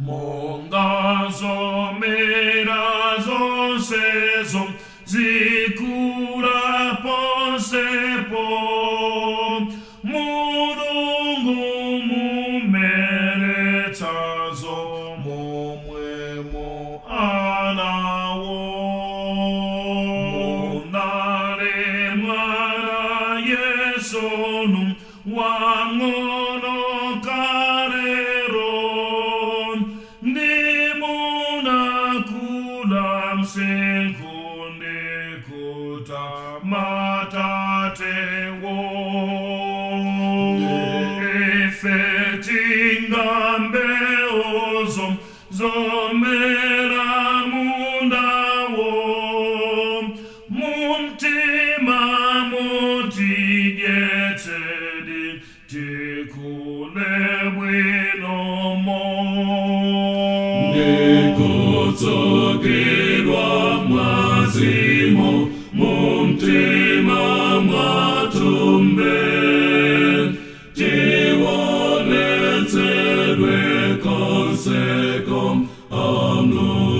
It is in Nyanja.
Monga zomera zonsezo zikura ponsepo Mulungu mumeretsazo momwemo anawo Monare mwana yesonu wangono Sekunde kuta matate wo efetinga mbeozom zomera munda wo muntima mutigetedi tikune bwino mo Nikotsogirwa mwazimo mumtima mwatumbe tiwonetsedwe konsekom amno